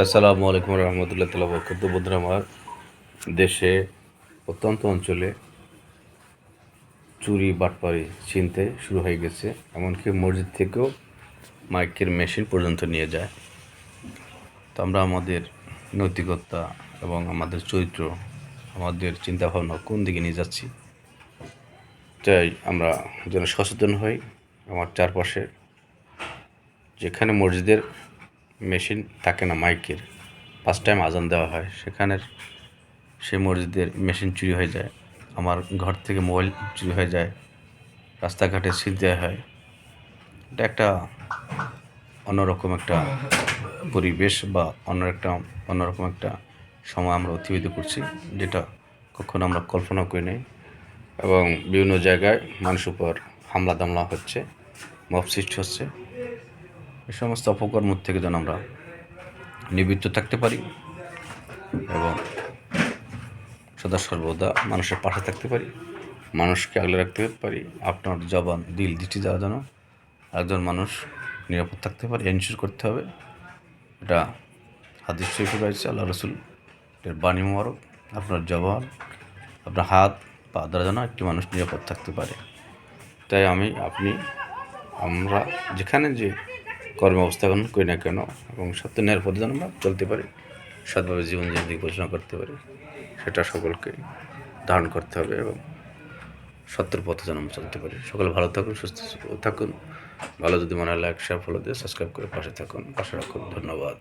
আসসালামু আলাইকুম রহমতুল্লাহ তাআলা বরকাতুহু। বন্ধুরা আমার, দেশে প্রত্যন্ত অঞ্চলে চুরি বাটপারি ছিনতাই শুরু হয়ে গেছে। এমনকি মসজিদ থেকেও মাইকের মেশিন পর্যন্ত নিয়ে যায়। তো আমরা আমাদের নৈতিকতা এবং আমাদের চরিত্র, আমাদের চিন্তাভাবনা কোন দিকে নিয়ে যাচ্ছি, তাই আমরা যেন সচেতন হই। আমার চারপাশে যেখানে মসজিদের মেশিন থাকে না, মাইকের 5 টাইম আজান দেওয়া হয়, সেখানের সেই মসজিদের মেশিন চুরি হয়ে যায়। আমার ঘর থেকে মোবাইল চুরি হয়ে যায়, রাস্তাঘাটে ছিনতাই হয়। এটা একটা অন্যরকম একটা পরিবেশ বা অন্যরকম একটা সময় আমরা অতিবাহিত করছি, যেটা কখনো আমরা কল্পনা করি নাই। এবং বিভিন্ন জায়গায় মানুষের উপর হামলা দামলা হচ্ছে, মব সৃষ্টি হচ্ছে। এই সমস্ত অপকর্ম থেকে যেন আমরা নিবৃত্ত থাকতে পারি এবং সদা সর্বদা মানুষের পাশে থাকতে পারি, মানুষকে আগলে রাখতে পারি। আপনার জবান, দিল, দৃষ্টি দ্বারা যেন একজন মানুষ নিরাপদ থাকতে পারে, এনশিওর করতে হবে। এটা হাদিস শরীফে রয়েছে, আল্লাহ রসুল এর বাণী মোবারক। আপনার জবান, আপনার হাত, পা দ্বারা যেন একটি মানুষ নিরাপদ থাকতে পারে। তাই আমরা যেখানে যে কর্ম অবস্থাপন করি না কেন, এবং সত্য ন্যায়ের পথে যেন আমরা চলতে পারি, সৎভাবে জীবন জীবন ঘোষণা করতে পারি, সেটা সকলকে ধারণ করতে হবে এবং সত্যের পথে যেন আমরা চলতে পারি। সকলে ভালো থাকুন, সুস্থ থাকুন। ভালো যদি মনে হয় লাইক, শেয়ার, ফলো দিয়ে সাবস্ক্রাইব করে পাশে থাকুন, পাশে রাখুন। ধন্যবাদ।